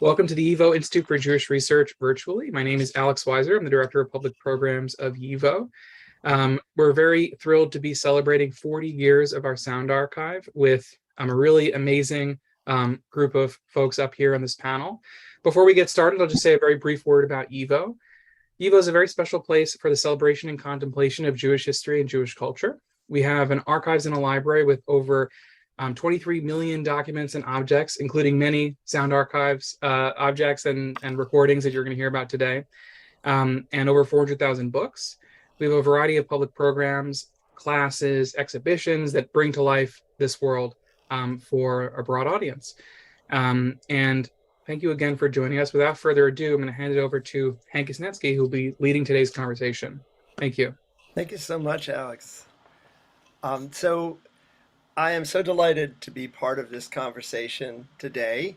Welcome to the YIVO Institute for Jewish Research virtually. My name is Alex Weiser. I'm the Director of Public Programs of YIVO. We're very thrilled to be celebrating 40 years of our sound archive with a really amazing group of folks up here on this panel. Before we get started, I'll just say a very brief word about YIVO. YIVO is a very special place for the celebration and contemplation of Jewish history and Jewish culture. We have an archives and a library with over 23 million documents and objects, including many sound archives objects and recordings that you're going to hear about today, and over 400,000 books. We have a variety of public programs, classes, exhibitions that bring to life this world for a broad audience. And thank you again for joining us. Without further ado, I'm going to hand it over to Hank Isnetsky, who will be leading today's conversation. Thank you. Thank you so much, Alex. So I am so delighted to be part of this conversation today.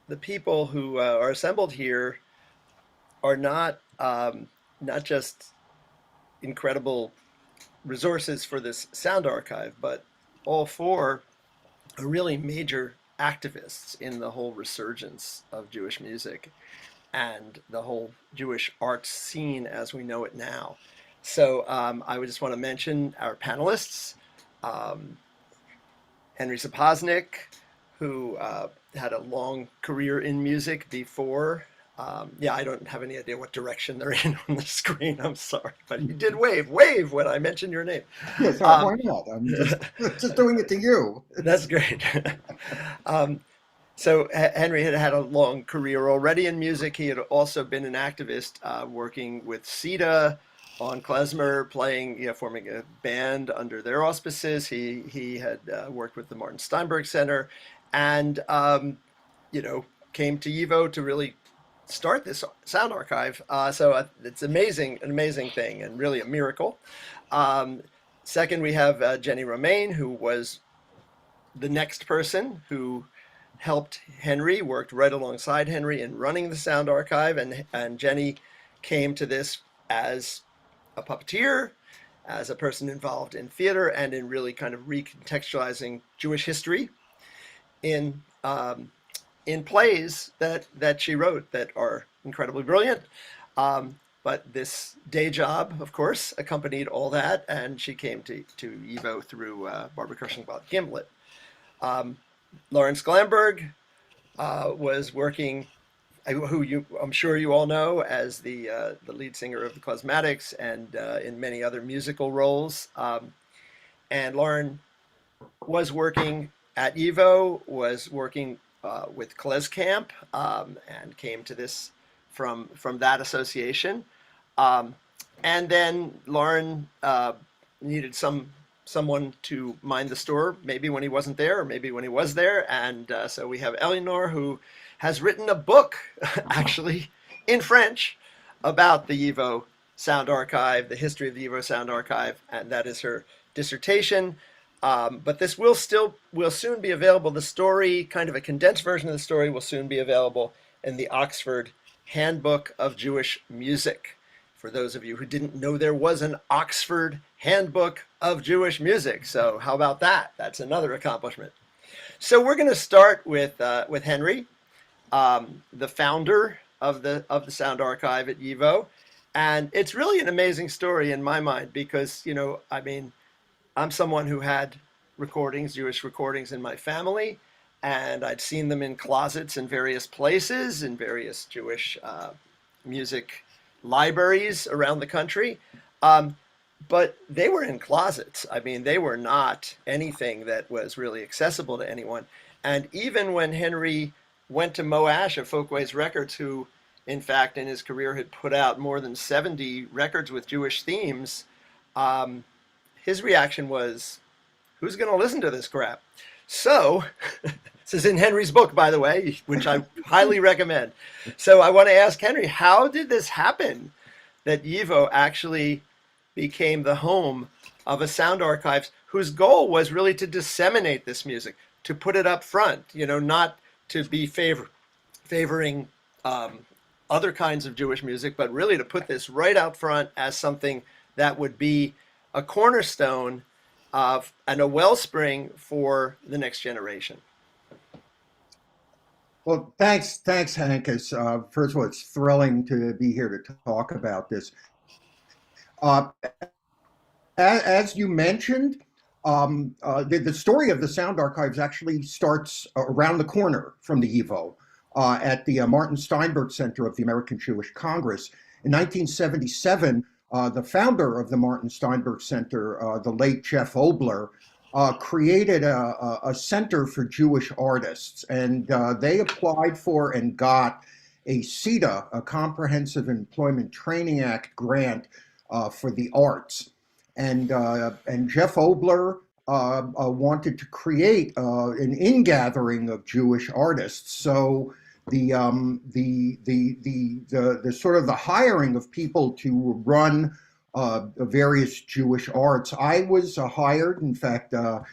The people who are assembled here are not just incredible resources for this sound archive, but all four are really major activists in the whole resurgence of Jewish music and the whole Jewish arts scene as we know it now. So I would just want to mention our panelists. Henry Sapoznik, who had a long career in music before. I don't have any idea what direction they're in on the screen. I'm sorry, but you did wave when I mentioned your name. Yes, why not? I'm just doing it to you. That's great. So Henry had a long career already in music. He had also been an activist working with CETA on klezmer, forming a band under their auspices. He had worked with the Martin Steinberg Center, and came to YIVO to really start this sound archive. So it's an amazing thing, and really a miracle. Second, we have Jenny Romaine, who was the next person who helped Henry, worked right alongside Henry in running the sound archive, and Jenny came to this as a puppeteer, as a person involved in theater and in really kind of recontextualizing Jewish history in plays that she wrote that are incredibly brilliant. But this day job, of course, accompanied all that, and she came to YIVO through Barbara Kirschenblatt Gimlet. Lawrence Glamberg was working, who I'm sure you all know as the lead singer of the Klezmatics and in many other musical roles. And Lauren was working at YIVO, was working with KlezCamp, and came to this from that association. And then Lauren needed someone to mind the store, maybe when he wasn't there, or maybe when he was there. And so we have Eleonora, who has written a book, actually, in French, about the YIVO Sound Archive, the history of the YIVO Sound Archive, and that is her dissertation. But this will soon be available. The story, kind of a condensed version of the story, will soon be available in the Oxford Handbook of Jewish Music. For those of you who didn't know, there was an Oxford Handbook of Jewish Music. So how about that? That's another accomplishment. So we're going to start with Henry, the founder of the Sound Archive at YIVO. And it's really an amazing story in my mind because, I'm someone who had Jewish recordings in my family, and I'd seen them in closets in various places, in various Jewish music libraries around the country. But they were in closets. They were not anything that was really accessible to anyone. And even when Henry went to Moash of Folkways Records, who, in fact, in his career had put out more than 70 records with Jewish themes, his reaction was, who's going to listen to this crap? So, this is in Henry's book, by the way, which I highly recommend. So I want to ask Henry, how did this happen that YIVO actually became the home of a sound archive whose goal was really to disseminate this music, to put it up front, not to be favoring other kinds of Jewish music, but really to put this right out front as something that would be a cornerstone of and a wellspring for the next generation? Well, thanks, Hank. First of all, it's thrilling to be here to talk about this. Uh, as you mentioned, the story of the Sound Archives actually starts around the corner from the YIVO at the Martin Steinberg Center of the American Jewish Congress. In 1977, the founder of the Martin Steinberg Center, the late Jeff Obler, created a center for Jewish artists, and they applied for and got a CETA, a Comprehensive Employment Training Act grant for the arts. And Jeff Obler wanted to create an ingathering of Jewish artists. So the sort of the hiring of people to run various Jewish arts. I was hired. In fact, the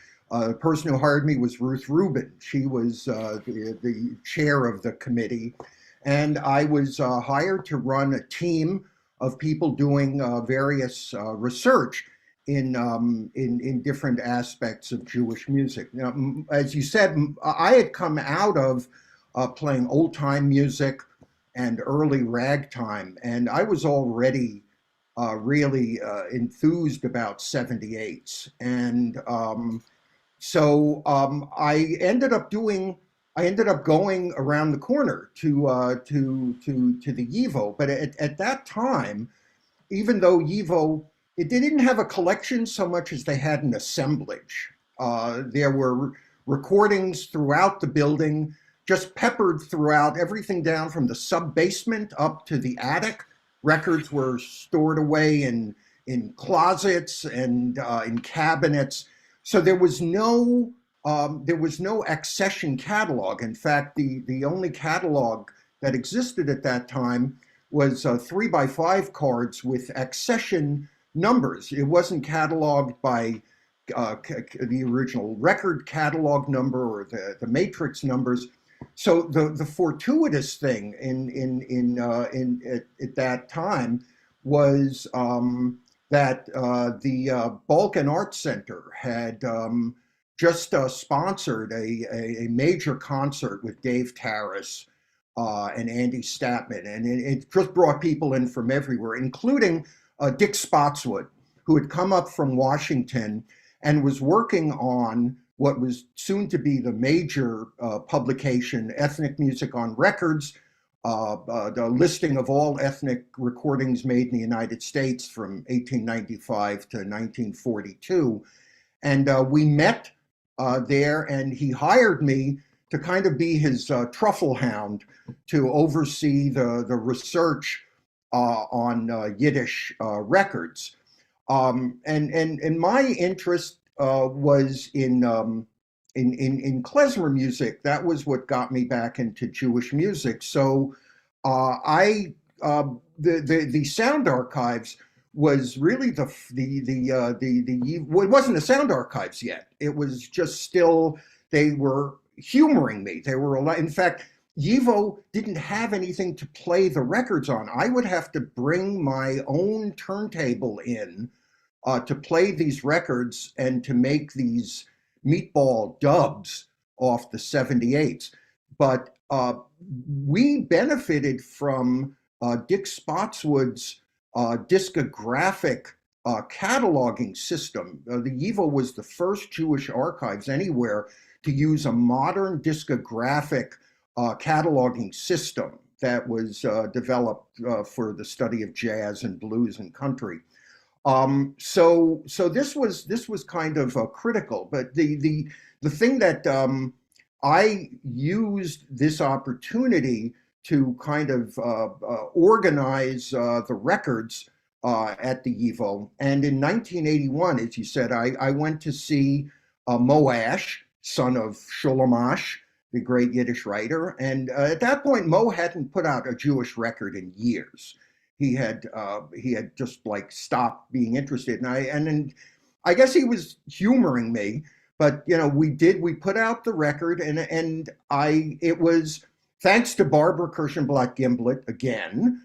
person who hired me was Ruth Rubin. She was the chair of the committee, and I was hired to run a team of people doing various research in different aspects of Jewish music. Now, as you said, I had come out of playing old time music and early ragtime, and I was already really enthused about 78s. And I ended up going around the corner to the YIVO. But at that time, even though YIVO, it didn't have a collection so much as they had an assemblage. There were recordings throughout the building, just peppered throughout, everything down from the sub-basement up to the attic. Records were stored away in closets and in cabinets. So there was no accession catalog. In fact, the only catalog that existed at that time was 3x5 cards with accession numbers. It wasn't cataloged by the original record catalog number or the matrix numbers. So the fortuitous thing at that time was that the Balkan Arts Center had just sponsored a major concert with Dave Tarras and Andy Statman, and it just brought people in from everywhere, including Dick Spotswood, who had come up from Washington and was working on what was soon to be the major publication, Ethnic Music on Records, the listing of all ethnic recordings made in the United States from 1895 to 1942. And we met there, and he hired me to kind of be his truffle hound to oversee the research on Yiddish records. And my interest was in klezmer music. That was what got me back into Jewish music. So the Sound Archives was really it wasn't the Sound Archives yet. It was just still, they were humoring me. They were in fact, YIVO didn't have anything to play the records on. I would have to bring my own turntable in to play these records and to make these meatball dubs off the 78s. But we benefited from Dick Spotswood's discographic cataloging system. The YIVO was the first Jewish archives anywhere to use a modern discographic cataloging system that was developed for the study of jazz and blues and country. So this was kind of critical. But the thing that I used this opportunity to kind of organize the records at the YIVO. And in 1981, as you said, I went to see Moash, son of Sholamash, the great Yiddish writer. And at that point, Mo hadn't put out a Jewish record in years. He had just like stopped being interested. And I guess he was humoring me, but we put out the record, and it was thanks to Barbara Kirschenblatt Gimblett again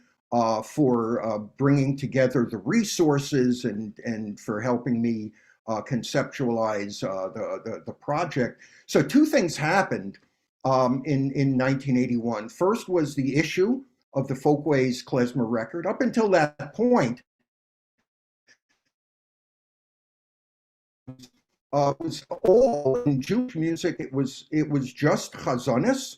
for bringing together the resources and for helping me conceptualize the project. So two things happened. in 1981. First was the issue of the Folkways klezmer record. Up until that point, it was all in Jewish music. It was just chazonis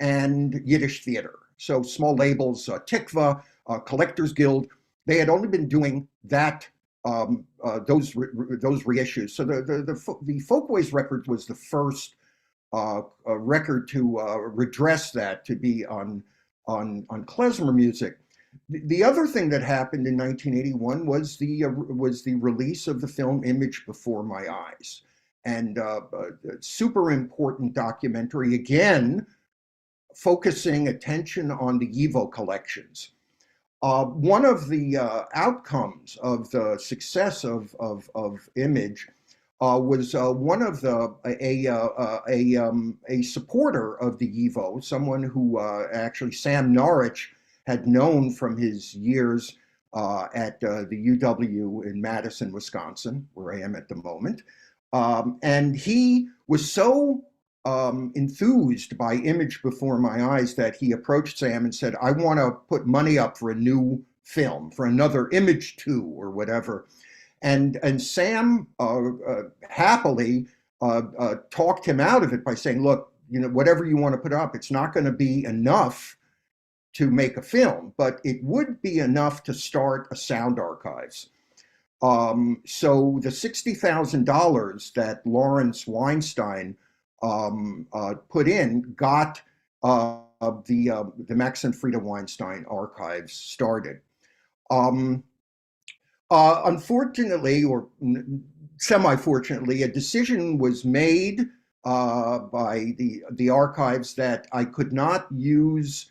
and Yiddish theater. So small labels, Tikva, Collectors Guild, they had only been doing that, those reissues. So the Folkways record was the first record to redress that, to be on klezmer music. The other thing that happened in 1981 was the release of the film Image Before My Eyes, and a super important documentary, again focusing attention on the YIVO collections. One of the outcomes of the success of Image was one of a supporter of the YIVO, someone who actually Sam Norwich had known from his years at the UW in Madison, Wisconsin, where I am at the moment. And he was so enthused by Image Before My Eyes that he approached Sam and said, I want to put money up for a new film, for another Image 2 or whatever. And Sam happily talked him out of it by saying, look, whatever you want to put up, it's not going to be enough to make a film, but it would be enough to start a sound archives. So the $60,000 that Lawrence Weinstein put in got the Max and Frida Weinstein archives started. Unfortunately, or semi-fortunately, a decision was made by the archives that I could not use,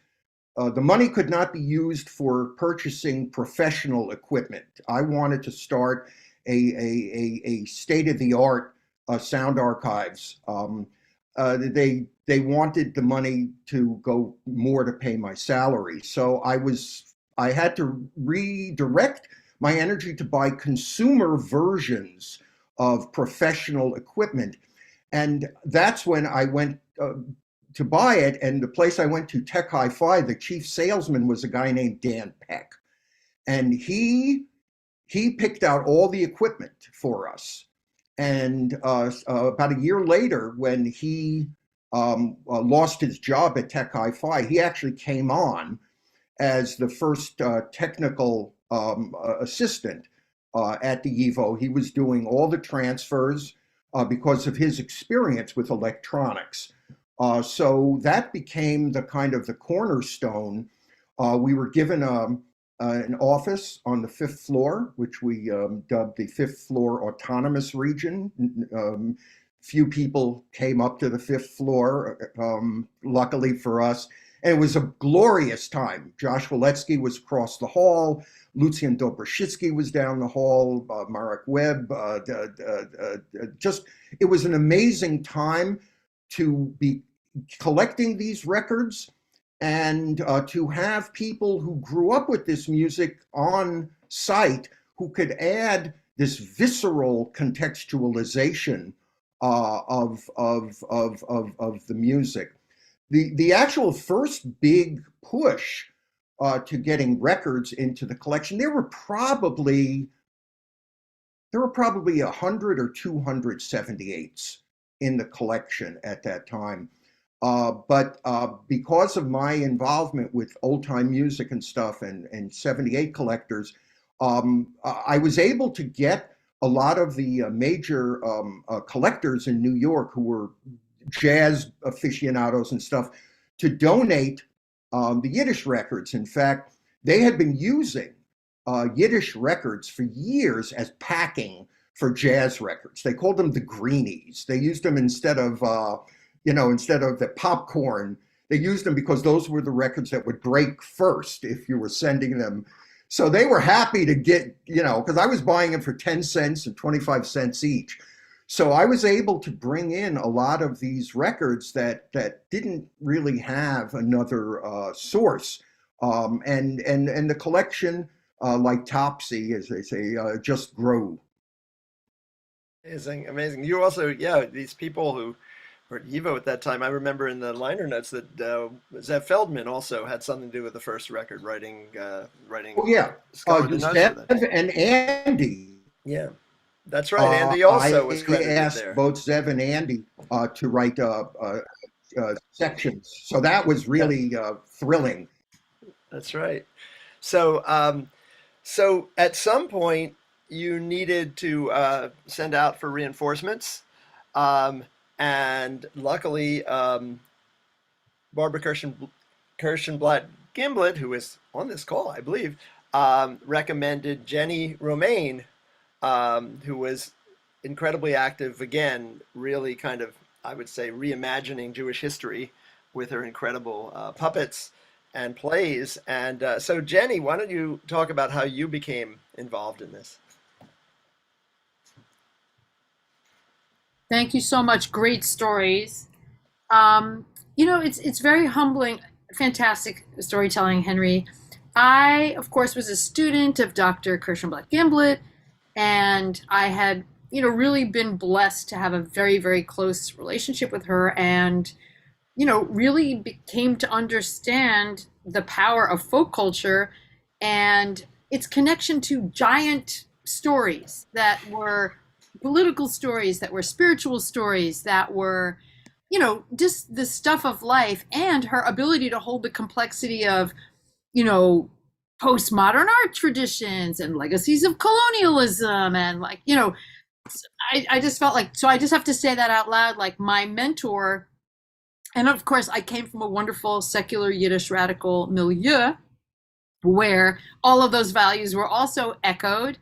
the money could not be used for purchasing professional equipment. I wanted to start a state-of-the-art sound archives. They wanted the money to go more to pay my salary. So I had to redirect my energy to buy consumer versions of professional equipment. And that's when I went to buy it. And the place I went to, Tech Hi-Fi, the chief salesman was a guy named Dan Peck. And he picked out all the equipment for us. And about a year later, when he lost his job at Tech Hi-Fi, he actually came on as the first technical assistant at the YIVO. He was doing all the transfers because of his experience with electronics. So that became the kind of the cornerstone. We were given an office on the 5th floor, which we dubbed the 5th floor autonomous region. Few people came up to the 5th floor, luckily for us. And it was a glorious time. Josh Waletsky was across the hall. Lucian Dobrashitsky was down the hall. Marek Webb. It was an amazing time to be collecting these records and to have people who grew up with this music on site who could add this visceral contextualization of the music. The actual first big push to getting records into the collection, there were probably 100 or 200 78s in the collection at that time. But because of my involvement with old time music and stuff and 78 collectors, I was able to get a lot of the major collectors in New York who were jazz aficionados and stuff to donate the Yiddish records. In fact, they had been using Yiddish records for years as packing for jazz records. They called them the greenies. They used them instead of the popcorn. They used them because those were the records that would break first if you were sending them. So they were happy to get, because I was buying them for 10 cents and 25 cents each. So I was able to bring in a lot of these records that didn't really have another source. And the collection, like Topsy, as they say, just grew. Amazing. You also, these people who or at YIVO at that time. I remember in the liner notes that Zev Feldman also had something to do with the first record, writing Oh yeah, Scholar the Notes for Zev that. and Andy. Yeah, that's right. Andy also was I credited asked there. both Zev and Andy to write sections, so that was Yeah, really thrilling. that's right. So, so at some point, you needed to send out for reinforcements, um, and luckily, Barbara Kirschenblatt Gimblett, who is on this call, I believe, recommended Jenny Romaine, who was incredibly active, again, really kind of, I would say, reimagining Jewish history with her incredible puppets and plays. And so, Jenny, why don't you talk about how you became involved in this? Thank you so much. Great stories. Um, it's very humbling. Fantastic storytelling, Henry. I, of course, was a student of Dr. Kirschenblatt Gimblett, and I had, really been blessed to have a very, very close relationship with her, and really came to understand the power of folk culture and its connection to giant stories that were political stories, that were spiritual stories, that were, just the stuff of life, and her ability to hold the complexity of, you know, postmodern art traditions and legacies of colonialism and I just felt like, so I just have to say that out loud, like my mentor. And of course, I came from a wonderful secular Yiddish radical milieu where all of those values were also echoed.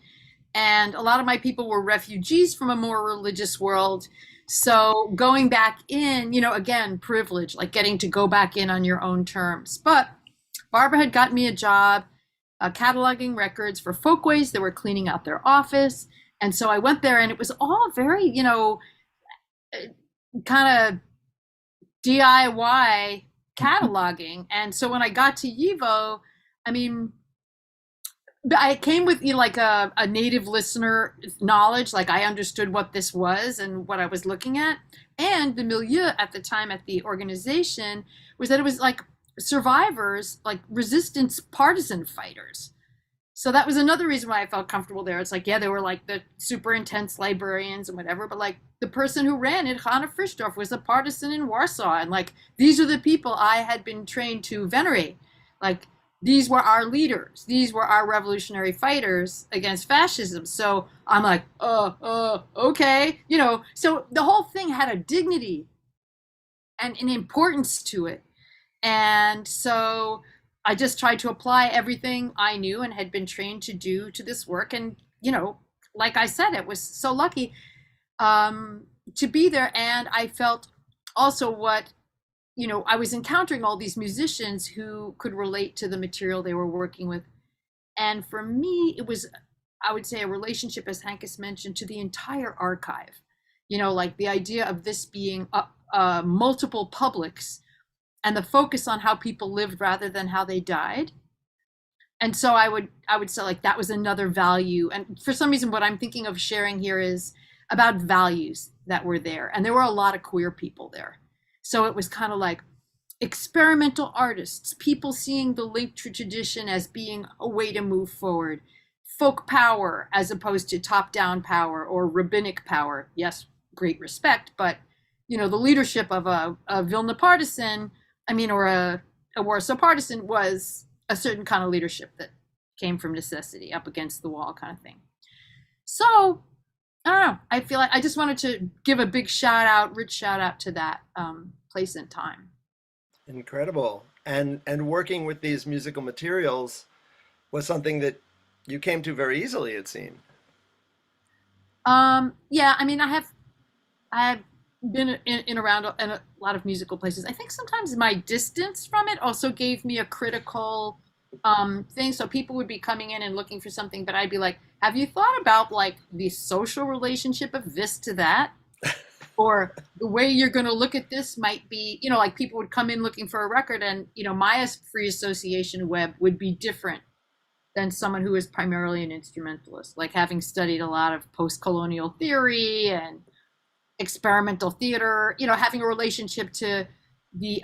And a lot of my people were refugees from a more religious world. So going back in, again, privilege, like getting to go back in on your own terms. But Barbara had got me a job cataloging records for Folkways that were cleaning out their office. And so I went there and it was all very, kind of DIY cataloging. And so when I got to YIVO, I mean, I came with like a native listener knowledge, like I understood what this was and what I was looking at. And the milieu at the time at the organization was that it was like survivors, like resistance partisan fighters. So that was another reason why I felt comfortable there. It's like, yeah, they were like the super intense librarians and whatever, but like the person who ran it, Hannah Frischdorf, was a partisan in Warsaw. And like, these are the people I had been trained to venerate. Like, these were our leaders. These were our revolutionary fighters against fascism. So I'm like, okay. So the whole thing had a dignity and an importance to it. And so I just tried to apply everything I knew and had been trained to do to this work. And, like I said, it was so lucky to be there. And I felt also I was encountering all these musicians who could relate to the material they were working with. And for me, it was, I would say, a relationship, as Hankus mentioned, to the entire archive. Like the idea of this being multiple publics and the focus on how people lived rather than how they died. And so I would say like that was another value. And for some reason, what I'm thinking of sharing here is about values that were there. And there were a lot of queer people there. So it was kind of like experimental artists, people seeing the link to tradition as being a way to move forward, folk power as opposed to top-down power or rabbinic power. Yes, great respect, but the leadership of a Vilna partisan, or a Warsaw partisan, was a certain kind of leadership that came from necessity, up against the wall kind of thing. So I don't know. I feel like I just wanted to give a big rich shout out to that place and time. Incredible. And working with these musical materials was something that you came to very easily, it seemed. Yeah, I have been in around in a lot of musical places. I think sometimes my distance from it also gave me a critical thing. So people would be coming in and looking for something, but I'd be like, have you thought about like the social relationship of this to that? Or the way you're going to look at this might be, like people would come in looking for a record and, my free association web would be different than someone who is primarily an instrumentalist, like having studied a lot of post-colonial theory and experimental theater, having a relationship to the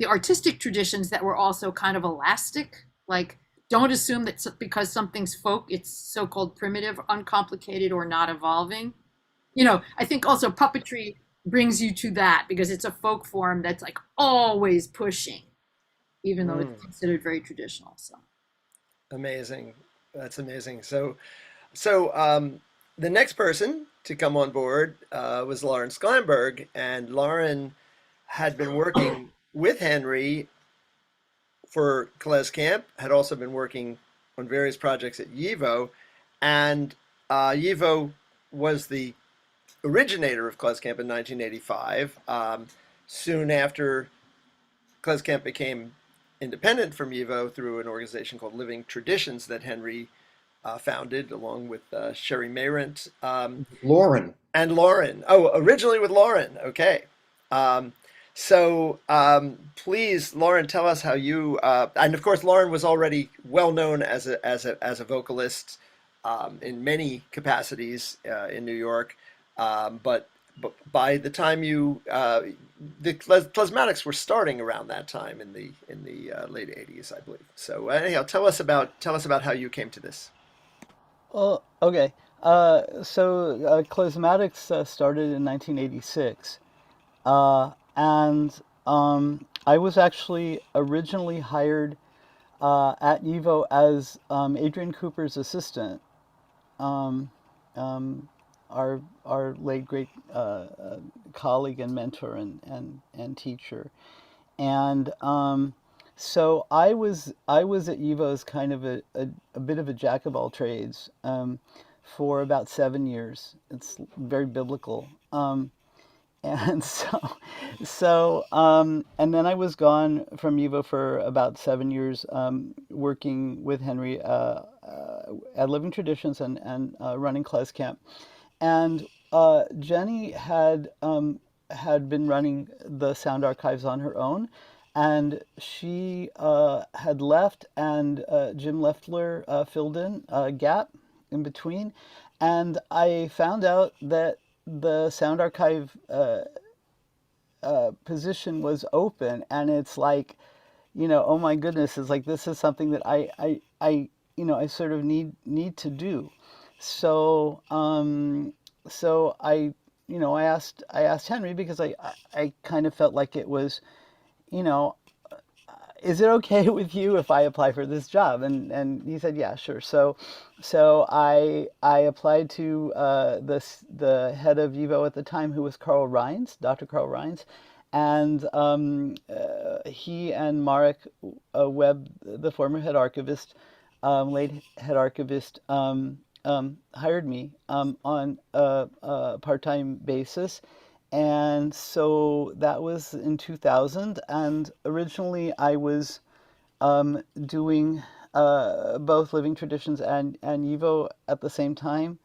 artistic traditions that were also kind of elastic. Like, don't assume that because something's folk, it's so-called primitive, uncomplicated, or not evolving. I think also puppetry brings you to that because it's a folk form that's like always pushing, even though it's considered very traditional. So Amazing. That's amazing. The next person to come on board was Lauren Sklamberg, and Lauren had been working with Henry for klezmer, had also been working on various projects at YIVO, and YIVO was the originator of klezmer in 1985. Soon after klezmer became independent from YIVO through an organization called Living Traditions that Henry founded along with Sherry Mayrant. Lauren. And Lauren. Oh, originally with Lauren. Okay. Please, Lauren, tell us how you, and of course, Lauren was already well known as a vocalist in many capacities in New York. But by the time the Klezmatics were starting around that time in the late '80s, I believe. So anyhow, tell us about how you came to this. Well, okay. Klezmatics started in 1986, and I was actually originally hired at YIVO as Adrian Cooper's assistant. Um, um, our late great colleague and mentor and teacher, and so I was at YIVO as kind of a bit of a jack of all trades for about 7 years. It's very biblical. And and then I was gone from YIVO for about 7 years, working with Henry at Living Traditions and running Klez Camp. And Jenny had been running the sound archives on her own, and she had left, and Jim Leftler filled in a gap in between, and I found out that the sound archive position was open, and it's like, oh my goodness, it's like this is something that I sort of need to do. So I asked Henry because I kind of felt like it was, you know, is it okay with you if I apply for this job? And he said, yeah, sure. So I applied to the head of YIVO at the time, who was Carl Rhines, Dr. Carl Rhines, and he and Marek Webb, the former head archivist, late head archivist, hired me on a part-time basis. And so that was in 2000. And originally I was doing both Living Traditions and YIVO at the same time.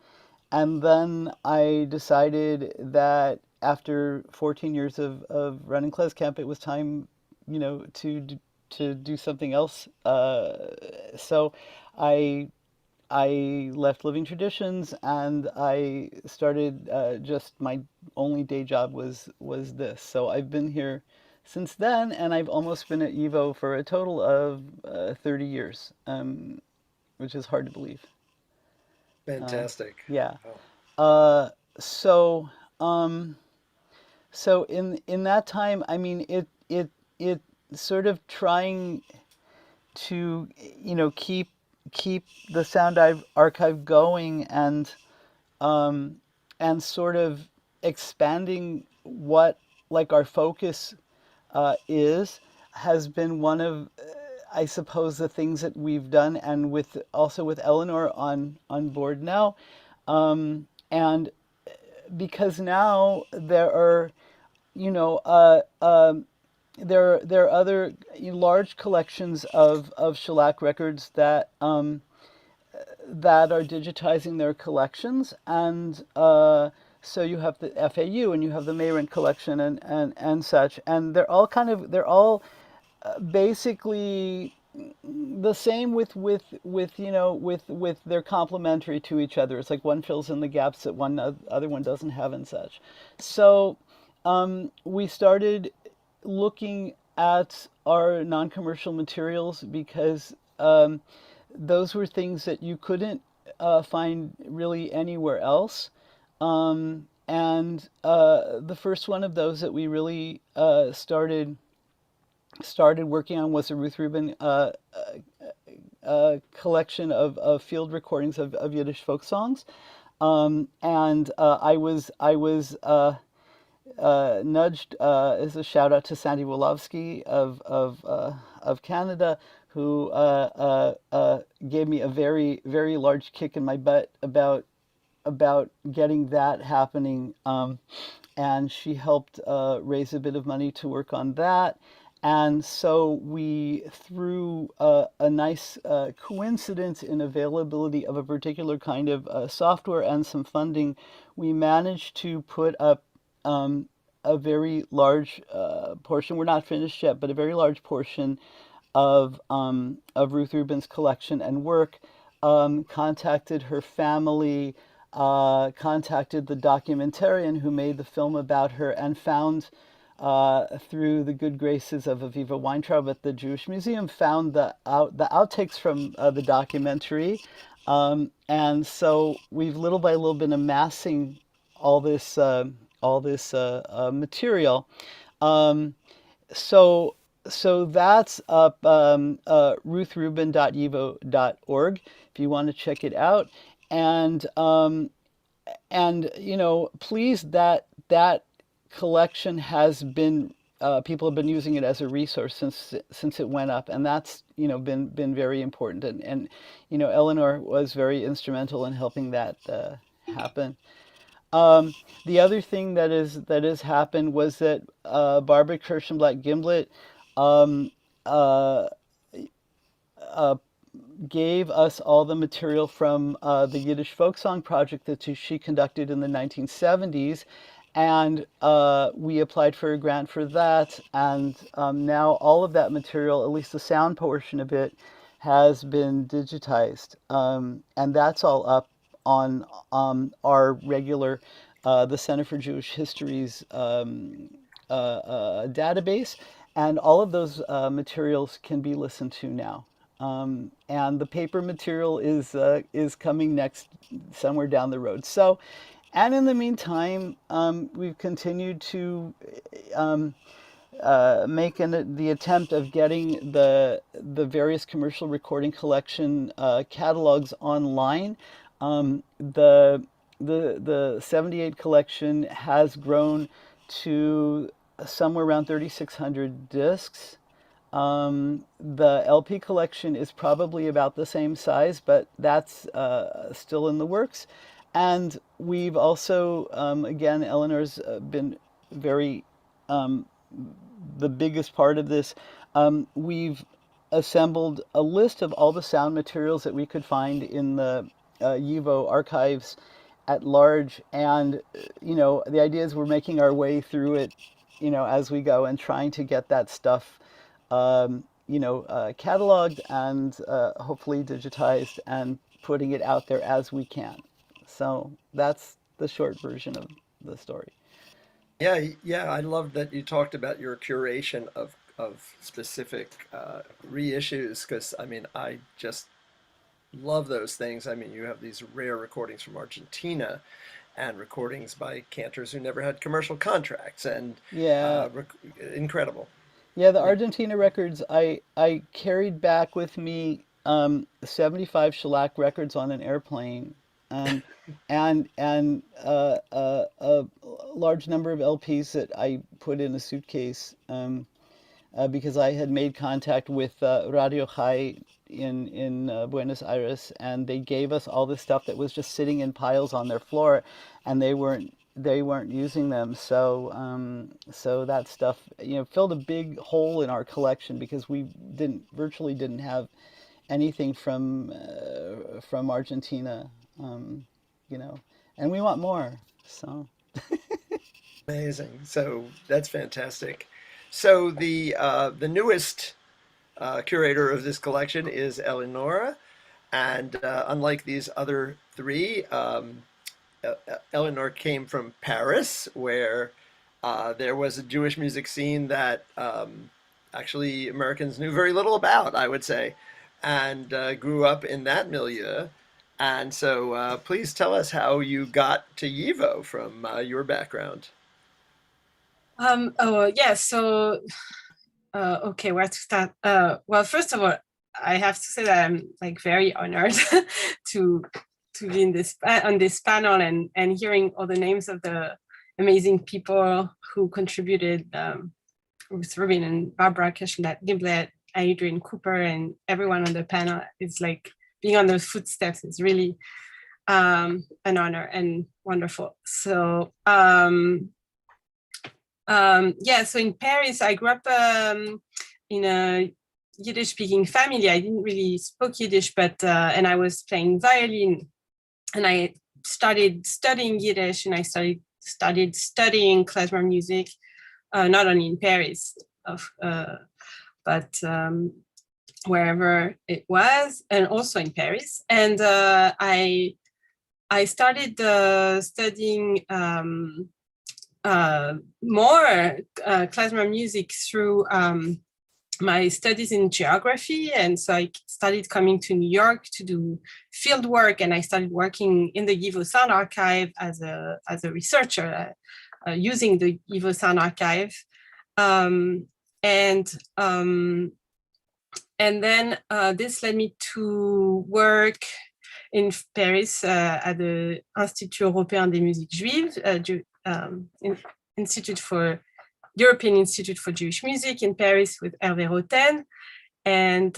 And then I decided that after 14 years of running Klez Camp, it was time, to do something else. So I I left Living Traditions and I started just my only day job was this. So I've been here since then, and I've almost been at YIVO for a total of 30 years, which is hard to believe. Fantastic. Yeah. Oh. Uh, so um, so in that time, I mean, it sort of trying to keep the archive going um, and sort of expanding what like our focus is has been one of I suppose the things that we've done, and with also with Eleonora on board now, and because now there are you know there are other large collections of shellac records that are digitizing their collections, and so you have the FAU and you have the Mayrant collection and such, and they're all basically the same with with they're complementary to each other. It's like one fills in the gaps that one other one doesn't have and such. So we started looking at our non-commercial materials because those were things that you couldn't find really anywhere else. And the first one of those that we really started working on was a Ruth Rubin collection of field recordings of Yiddish folk songs. And I was nudged as a shout out to Sandy Wolowski of Canada, who gave me a very very large kick in my butt about getting that happening. And she helped raise a bit of money to work on that. And so we, through a nice coincidence in availability of a particular kind of software and some funding, we managed to put up a very large portion. We're not finished yet, but a very large portion of Ruth Rubin's collection and work. Contacted her family, contacted the documentarian who made the film about her, and found, through the good graces of Aviva Weintraub at the Jewish Museum, found the outtakes from the documentary. And so we've little by little been amassing all this material. So that's up, ruthrubin.yivo.org if you want to check it out. And please, that collection has been, people have been using it as a resource since it went up, and that's been very important. And Eleanor was very instrumental in helping that happen. The other thing that has happened was that Barbara Kirschenblatt Gimblett gave us all the material from the Yiddish Folk Song Project that she conducted in the 1970s, and we applied for a grant for that, and now all of that material, at least the sound portion of it, has been digitized, and that's all up on our regular, the Center for Jewish Histories database, and all of those materials can be listened to now. And the paper material is coming next, somewhere down the road. So, and in the meantime, we've continued to make the attempt of getting the various commercial recording collection catalogs online. The 78 collection has grown to somewhere around 3,600 discs. The LP collection is probably about the same size, but that's still in the works. And we've also, again, Eleanor's been very the biggest part of this. We've assembled a list of all the sound materials that we could find in the YIVO archives at large, and the idea is we're making our way through it, as we go, and trying to get that stuff cataloged and hopefully digitized and putting it out there as we can. So that's the short version of the story. Yeah, I love that you talked about your curation of specific reissues, because I just love those things. You have these rare recordings from Argentina and recordings by cantors who never had commercial contracts, and incredible. Yeah, the Argentina records, I carried back with me 75 shellac records on an airplane, and a large number of LPs that I put in a suitcase, because I had made contact with Radio High in Buenos Aires, and they gave us all this stuff that was just sitting in piles on their floor, and they weren't using them. So that stuff filled a big hole in our collection, because we virtually didn't have anything from Argentina, and we want more. So amazing. So that's fantastic. So the newest curator of this collection is Eleonora. And unlike these other three, Eleanor came from Paris, where there was a Jewish music scene that actually Americans knew very little about, I would say, and grew up in that milieu. And so please tell us how you got to YIVO from your background. Oh, yeah. So, okay, where to start? Well, first of all, I have to say that I'm like very honored to be in this on this panel and hearing all the names of the amazing people who contributed, Ruth Rubin and Barbara Kirschenblatt, Adrian Cooper, and everyone on the panel. It's like being on those footsteps is really an honor and wonderful. So yeah, so in Paris, I grew up in a Yiddish-speaking family. I didn't really speak Yiddish, but and I was playing violin, and I started studying Yiddish, and I started studying klezmer music, not only in Paris, but wherever it was, and also in Paris. And I started studying more klezmer music through my studies in geography. And so I started coming to New York to do field work, and I started working in the YIVO Sound Archive as a researcher, using the YIVO Sound Archive. And then this led me to work in Paris at the Institut Européen des Musiques Juives, European Institute for Jewish Music in Paris with Hervé Roten, and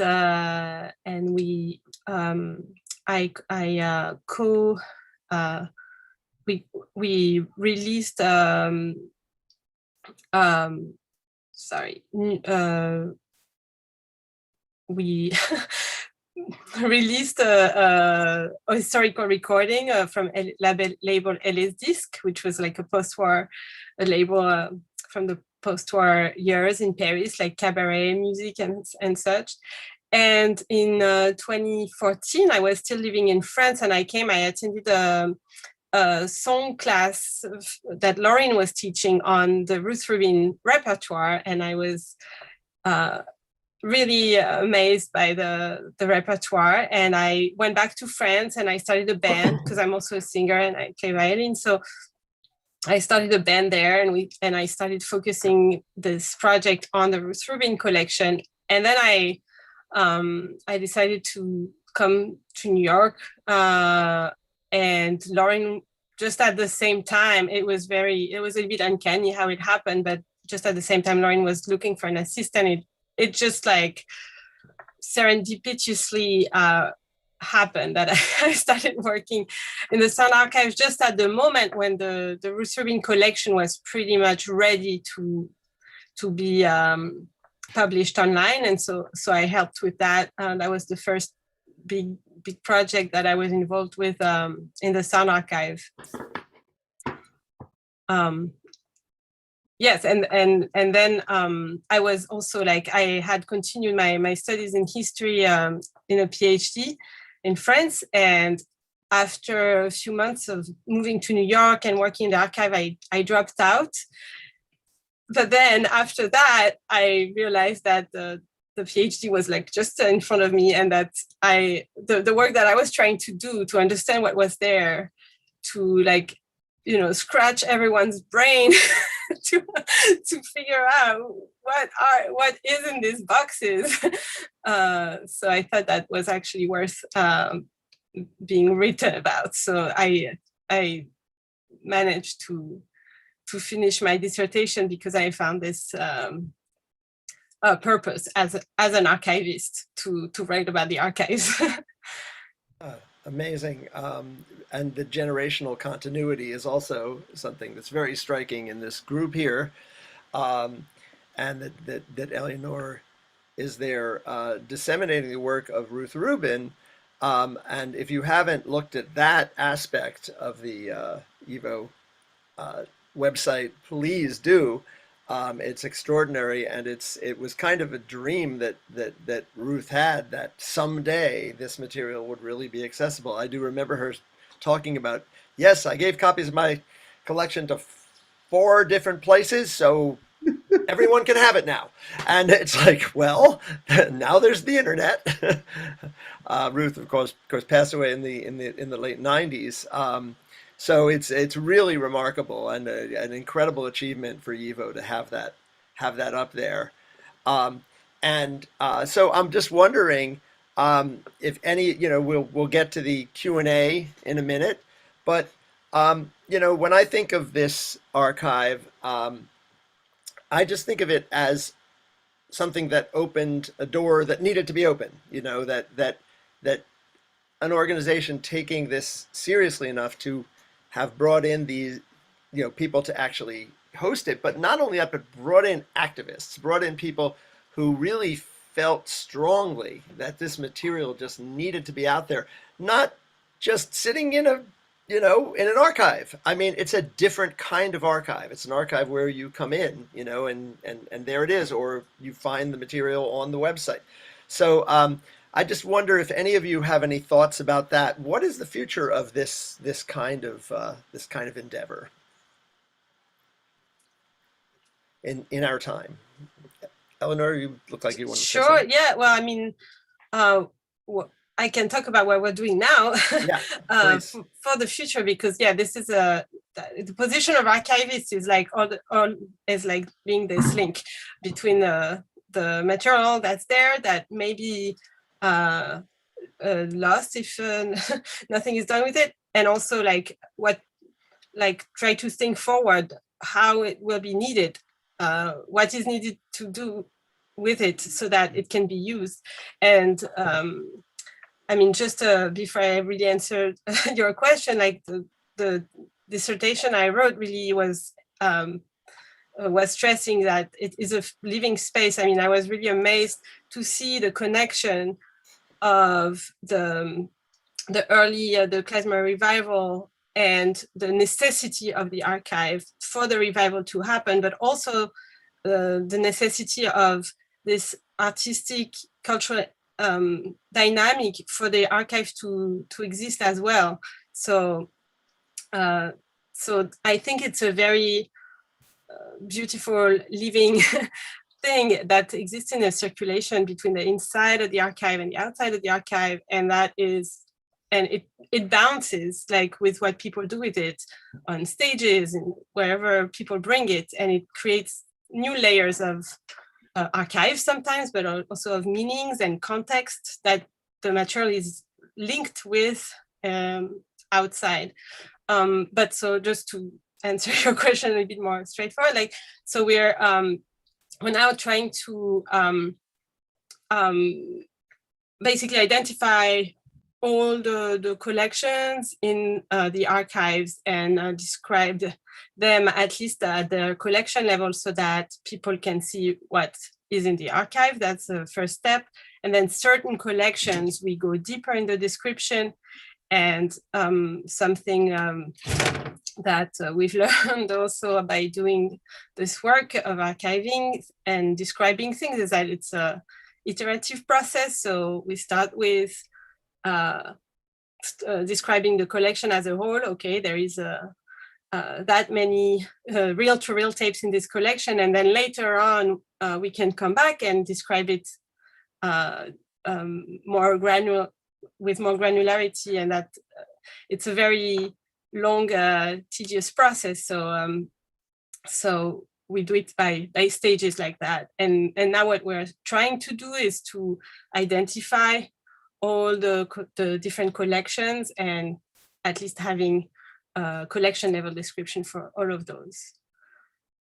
we we released we released a historical recording from label LS Disc, which was like a post-war label from the post-war years in Paris, like cabaret music and such. And in 2014, I was still living in France, and I attended a song class that Lauren was teaching on the Ruth Rubin repertoire, and I was really amazed by the repertoire. And I went back to France and I started a band because I'm also a singer and I play violin. So I started a band there, and I started focusing this project on the Ruth Rubin collection. And then I decided to come to New York, and Lauren, just at the same time, it was a bit uncanny how it happened, but just at the same time, Lauren was looking for an assistant. It just like serendipitously happened that I started working in the Sound Archive just at the moment when the Ruth Rubin collection was pretty much ready to be published online. And so I helped with that. That was the first big project that I was involved with in the Sound Archive. Yes, and then I was also like, I had continued my studies in history in a PhD in France. And after a few months of moving to New York and working in the archive, I dropped out. But then after that, I realized that the PhD was like just in front of me, and that the work that I was trying to do to understand what was there, to like, scratch everyone's brain to figure out what is in these boxes. So I thought that was actually worth being written about. So I managed to finish my dissertation because I found this purpose as an archivist to write about the archives. Amazing. And the generational continuity is also something that's very striking in this group here. And that Eleonora is there disseminating the work of Ruth Rubin. And if you haven't looked at that aspect of the YIVO website, please do. It's extraordinary, and it was kind of a dream that Ruth had, that someday this material would really be accessible. I do remember her talking about, yes, I gave copies of my collection to 4 different places, so everyone can have it now. And it's like, well, now there's the internet. Ruth, of course, passed away in the late '90s. So it's really remarkable, and an incredible achievement for YIVO to have that up there. So I'm just wondering if any, we'll get to the Q&A in a minute, but when I think of this archive, I just think of it as something that opened a door that needed to be open. That an organization taking this seriously enough to have brought in these, people to actually host it, but not only that, but brought in activists, brought in people who really felt strongly that this material just needed to be out there, not just sitting in in an archive. I mean, it's a different kind of archive. It's an archive where you come in, and there it is, or you find the material on the website. So I just wonder if any of you have any thoughts about that. What is the future of this kind of endeavor in our time? Eleonora, you look like you want to say Sure. something. Yeah. Well, I mean, I can talk about what we're doing now. Yeah, please. For the future, because this is the position of archivist is like is like being this link between the material that's there that may be lost if nothing is done with it, and also try to think forward how it will be needed, what is needed to do with it so that it can be used. And I mean, just before I really answered your question, like the dissertation I wrote really was stressing that it is a living space. I mean, I was really amazed to see the connection of the early the klezmer revival and the necessity of the archive for the revival to happen, but also the necessity of this artistic cultural dynamic for the archive to exist as well. So I think it's a very beautiful living thing that exists in a circulation between the inside of the archive and the outside of the archive, and it bounces like with what people do with it on stages and wherever people bring it, and it creates new layers of archives sometimes, but also of meanings and context that the material is linked with outside. But so just to answer your question a bit more straightforward, so we're now trying to basically identify all the collections in the archives and describe them at least at the collection level so that people can see what is in the archive. That's the first step. And then certain collections, we go deeper in the description, and something that we've learned also by doing this work of archiving and describing things is that it's a iterative process. So we start with describing the collection as a whole. Okay, there is that many reel-to-reel tapes in this collection, and then later on we can come back and describe it more with more granularity, and that it's a very long, tedious process. So we do it by stages like that. And now what we're trying to do is to identify all the different collections and at least having a collection level description for all of those.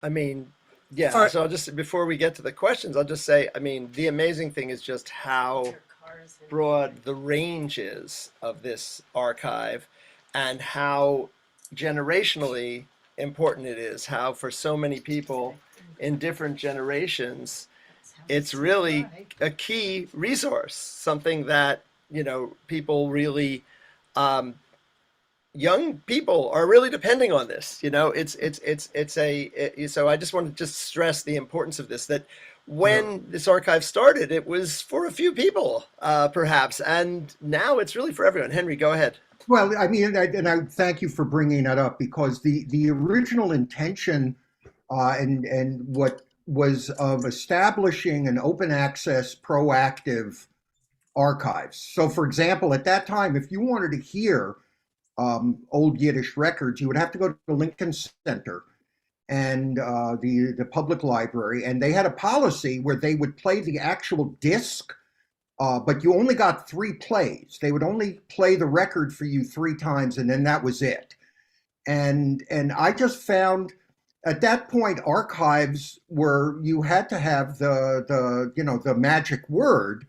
I mean, yeah, so I'll just, before we get to the questions, I'll just say, I mean, the amazing thing is just how broad the range is of this archive and how generationally important it is, how for so many people in different generations, it's really a key resource, something that, people really young people are really depending on this. So I just want to just stress the importance of this, that when this archive started, it was for a few people, perhaps, and now it's really for everyone. Henry, go ahead. Well, I mean, and I thank you for bringing that up, because the original intention and what was of establishing an open access proactive archives. So, for example, at that time, if you wanted to hear old Yiddish records, you would have to go to the Lincoln Center and the public library, and they had a policy where they would play the actual disc, but you only got 3 plays. They would only play the record for you 3 times, and then that was it. And I just found at that point archives where you had to have the magic word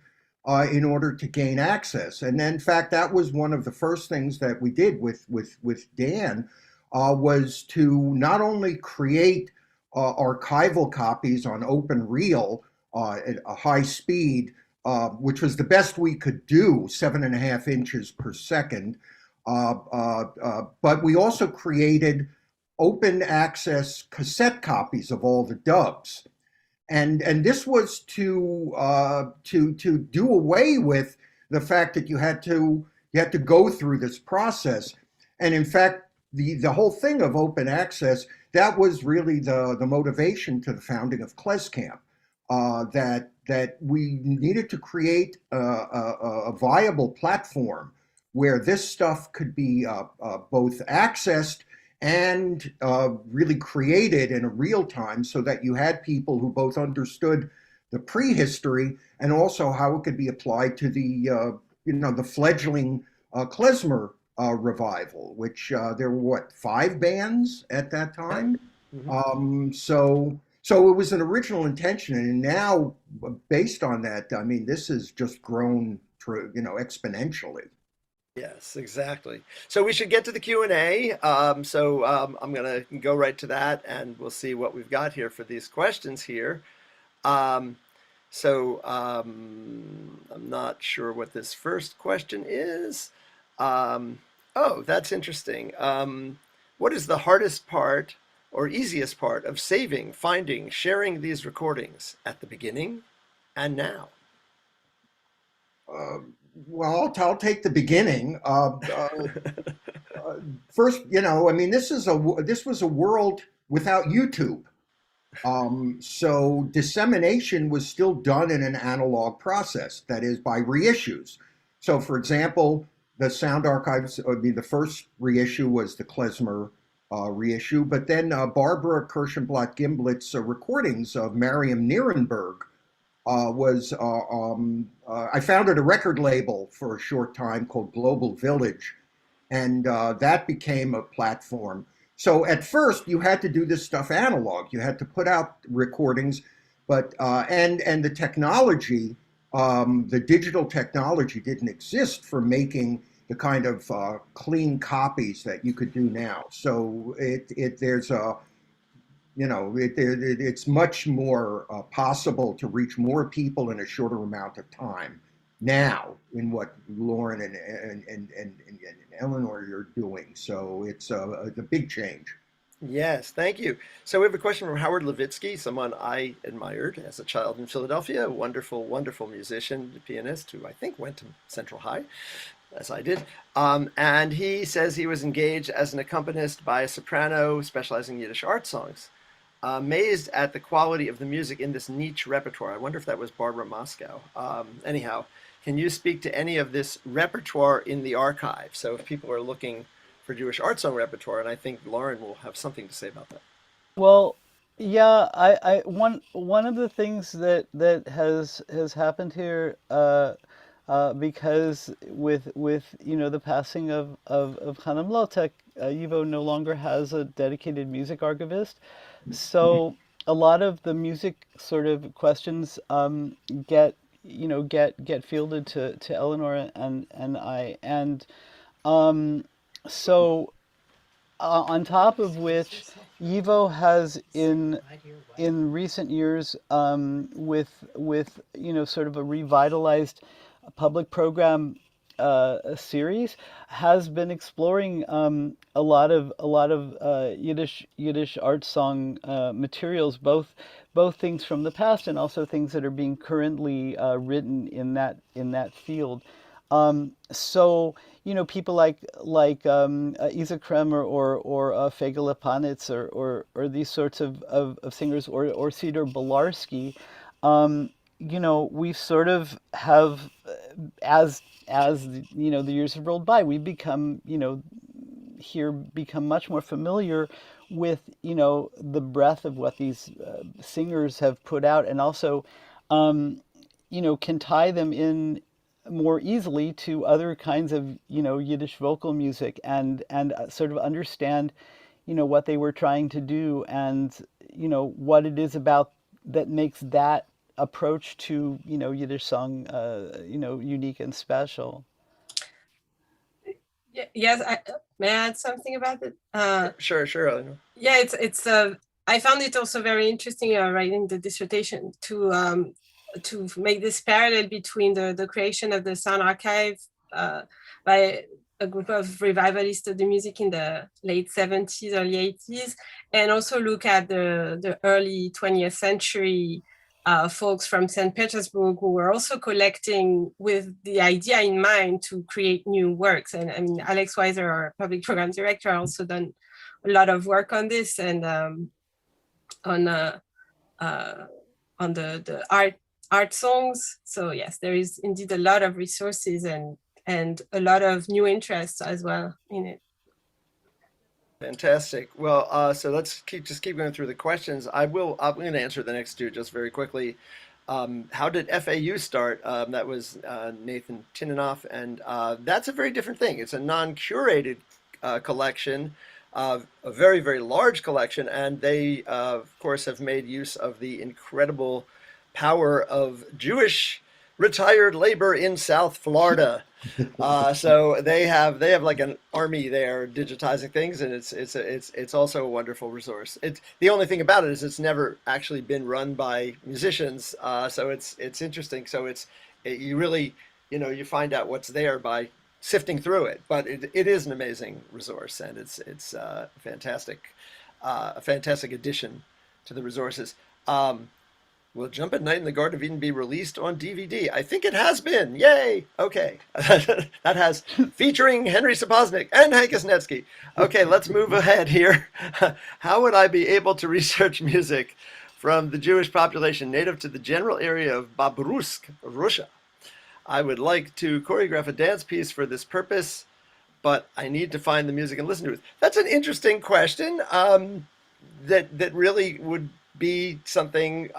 in order to gain access. And in fact, that was one of the first things that we did with Dan, was to not only create archival copies on open reel at a high speed, which was the best we could do, 7.5 inches per second. But we also created open access cassette copies of all the dubs. And this was to do away with the fact that you had to go through this process. And in fact, the whole thing of open access, that was really the motivation to the founding of KlezCamp, that we needed to create a viable platform where this stuff could be both accessed and really created in a real time, so that you had people who both understood the prehistory and also how it could be applied to the fledgling klezmer revival, which there were, what, 5 bands at that time? Mm-hmm. So it was an original intention, and now based on that, I mean, this has just grown exponentially. Yes, exactly. So we should get to the Q&A. I'm going to go right to that, and we'll see what we've got here for these questions here. I'm not sure what this first question is. Oh, that's interesting. What is the hardest part or easiest part of saving, finding, sharing these recordings at the beginning and now? Well, I'll take the beginning. First, I mean, this was a world without YouTube. So dissemination was still done in an analog process, that is, by reissues. So, for example, the Sound Archives, the first reissue was the klezmer reissue, but then Barbara Kirschenblatt-Gimblet's recordings of Mariam Nierenberg I founded a record label for a short time called Global Village, and that became a platform. So at first you had to do this stuff analog. You had to put out recordings, but and the technology, the digital technology didn't exist for making the kind of clean copies that you could do now. So it's much more possible to reach more people in a shorter amount of time now in what Lauren and Eleonora are doing. So it's a big change. Yes, thank you. So we have a question from Howard Levitsky, someone I admired as a child in Philadelphia, a wonderful, wonderful musician, pianist who I think went to Central High, as I did. And he says he was engaged as an accompanist by a soprano specializing in Yiddish art songs. Amazed at the quality of the music in this niche repertoire. I wonder if that was Barbara Moscow. Anyhow, can you speak to any of this repertoire in the archive? So if people are looking for Jewish art song repertoire, and I think Lauren will have something to say about that. Well, yeah, one of the things that has happened here, because with the passing of Chaim Lotek, YIVO no longer has a dedicated music archivist. So a lot of the music sort of questions get fielded to Eleonora and I, and so on top of which, YIVO has in recent years, with sort of a revitalized public program, series has been exploring a lot of Yiddish art song materials, both things from the past and also things that are being currently written in that field. So people like Isa Kremer or Fegele Panitz or these sorts of singers or Cedar Bolarski, we sort of have as the years have rolled by, we've become much more familiar with the breadth of what these singers have put out, and also can tie them in more easily to other kinds of Yiddish vocal music, and sort of understand what they were trying to do, and what it is about that makes that approach to Yiddish song unique and special. Yes, may I add something about it? Sure, Eleanor. Yeah, it's I found it also very interesting writing the dissertation to make this parallel between the creation of the Sound Archive by a group of revivalists of the music in the late 70s, early 80s, and also look at the early 20th century folks from St. Petersburg who were also collecting with the idea in mind to create new works. And I mean, Alex Weiser, our public program director, also done a lot of work on this, and on the art songs. So yes, there is indeed a lot of resources and a lot of new interests as well in it. Fantastic. Well, so let's keep going through the questions. I'm going to answer the next two just very quickly. How did FAU start? That was Nathan Tininoff, and that's a very different thing. It's a non-curated collection, a very, very large collection, and they, of course, have made use of the incredible power of Jewish retired labor in South Florida. So they have like an army there digitizing things, and it's also a wonderful resource. It's the only thing about it is it's never actually been run by musicians, so it's interesting. So you really you find out what's there by sifting through it, but it is an amazing resource, and it's a fantastic addition to the resources. Will Jump at Night in the Garden of Eden be released on DVD? I think it has been. Yay! Okay. That has featuring Henry Sapoznik and Hank Isnetsky. Okay, let's move ahead here. How would I be able to research music from the Jewish population native to the general area of Babrusk, Russia? I would like to choreograph a dance piece for this purpose, but I need to find the music and listen to it. That's an interesting question. That really would be something,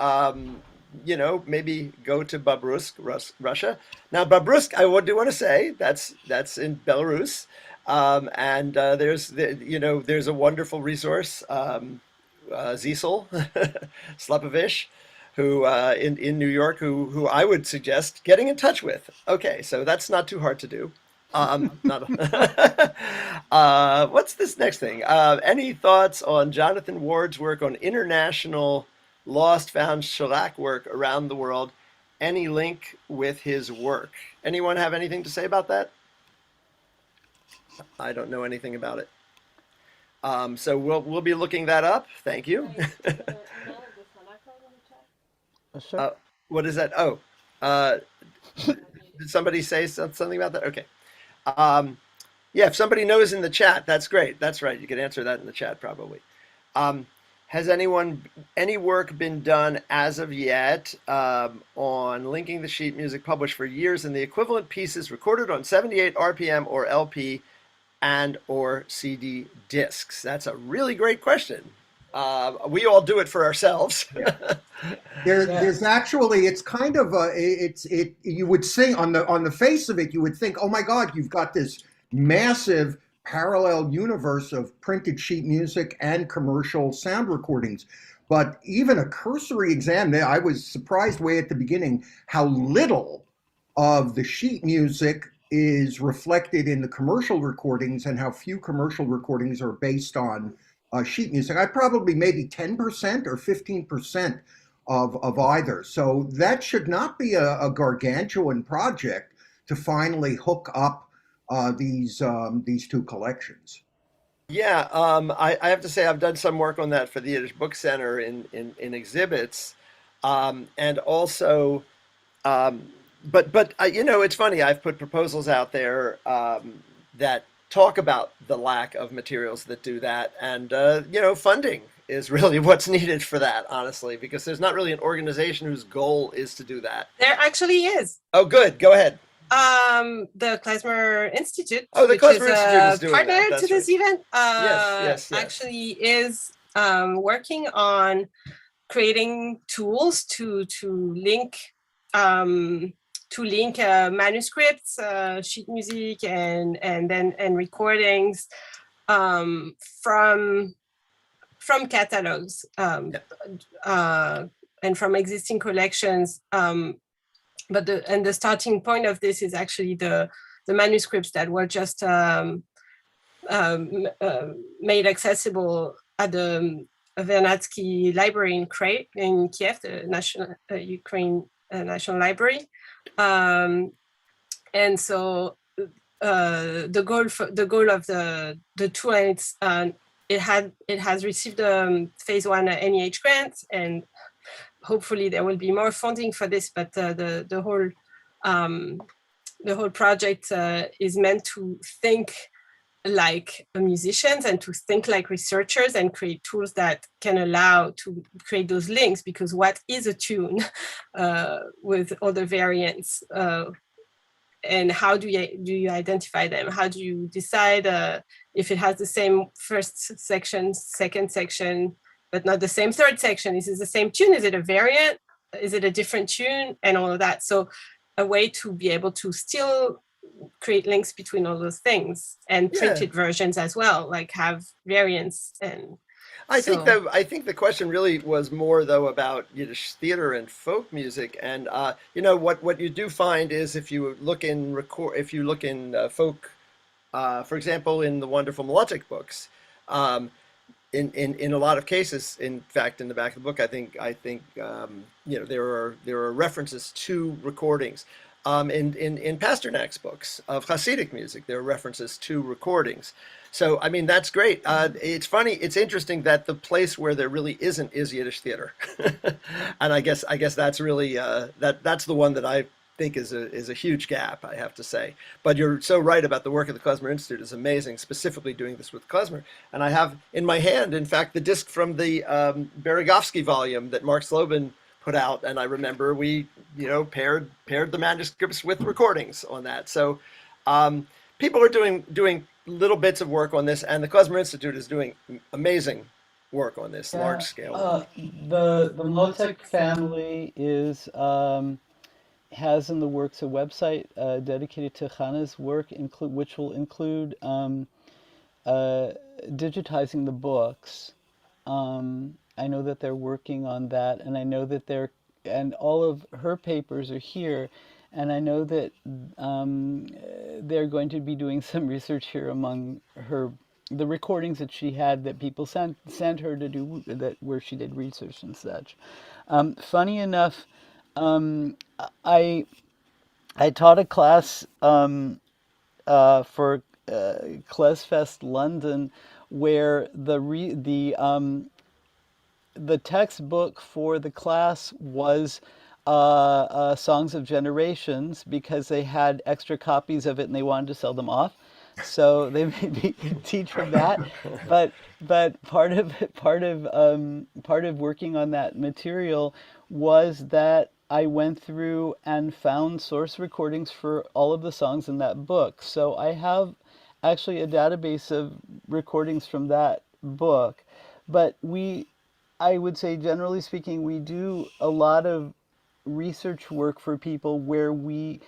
maybe go to Babrusk, Russia. Now, Babrusk, I do want to say that's in Belarus, and there's a wonderful resource, Zisel Slepovich, who in New York, who I would suggest getting in touch with. Okay, so that's not too hard to do. What's this next thing? Any thoughts on Jonathan Ward's work on international lost found shellac work around the world? Any link with his work? Anyone have anything to say about that? I don't know anything about it. So we'll be looking that up. Thank you. Sure. What is that? Oh, did somebody say something about that? Okay. Yeah, if somebody knows in the chat, that's great. That's right. You could answer that in the chat probably. Has any work been done as of yet on linking the sheet music published for years and the equivalent pieces recorded on 78 RPM or LP and or CD discs? That's a really great question. We all do it for ourselves. There's actually, it's kind of you would say on the face of it, you would think, oh my God, you've got this massive parallel universe of printed sheet music and commercial sound recordings. But even a cursory exam, I was surprised way at the beginning how little of the sheet music is reflected in the commercial recordings and how few commercial recordings are based on sheet music. I probably maybe 10% or 15% of either. So that should not be a gargantuan project to finally hook up these two collections. Yeah, I have to say I've done some work on that for the Yiddish Book Center in exhibits, and also, um, but you know, it's funny. I've put proposals out there that talk about the lack of materials that do that, and you know, funding is really what's needed for that, honestly, because there's not really an organization whose goal is to do that. There actually is. Oh, good. Go ahead. The Klezmer Institute, Oh, the which is Klezmer Institute is a doing partner that. to That's this right. event, Yes. actually is working on creating tools to link manuscripts, sheet music, and recordings from catalogs, and from existing collections. But the starting point of this is actually the manuscripts that were just made accessible at the Vernadsky Library in Kiev, the national Ukraine National Library. And so the goal of the tool, and it has received phase 1 NEH grant, and hopefully there will be more funding for this. But the whole project is meant to think like musicians and to think like researchers and create tools that can allow to create those links, because what is a tune with other variants, and how do you identify them? How do you decide if it has the same first section, second section, but not the same third section? Is it the same tune? Is it a variant? Is it a different tune? And all of that. So a way to be able to still create links between all those things, and printed versions as well, like have variants. And I think the question really was more though about Yiddish theater and folk music, and you know what you do find is if you look in folk, for example, in the wonderful melodic books, in a lot of cases, in fact, in the back of the book, I think you know there are references to recordings. In Pasternak's books of Hasidic music, there are references to recordings. So, I mean, that's great. It's funny. It's interesting that the place where there really isn't is Yiddish theater, and I guess that's really that's the one that I think is a huge gap, I have to say. But you're so right about the work of the Klezmer Institute is amazing, specifically doing this with klezmer. And I have in my hand, in fact, the disc from the Beregovsky volume that Mark Slobin put out, and I remember we, you know, paired the manuscripts with recordings on that. So people are doing little bits of work on this, and the Klezmer Institute is doing amazing work on this, large scale. The Motek family is has in the works a website dedicated to Chana's work, which will include digitizing the books. I know that they're working on that, and I know that and all of her papers are here, and I know that they're going to be doing some research here among the recordings that she had that people sent her to do that, where she did research and such. Funny enough, I taught a class for Klezfest London, where the textbook for the class was Songs of Generations, because they had extra copies of it and they wanted to sell them off. So they made me teach from that. But part of working on that material was that I went through and found source recordings for all of the songs in that book. So I have actually a database of recordings from that book. But I would say, generally speaking, we do a lot of research work for people where we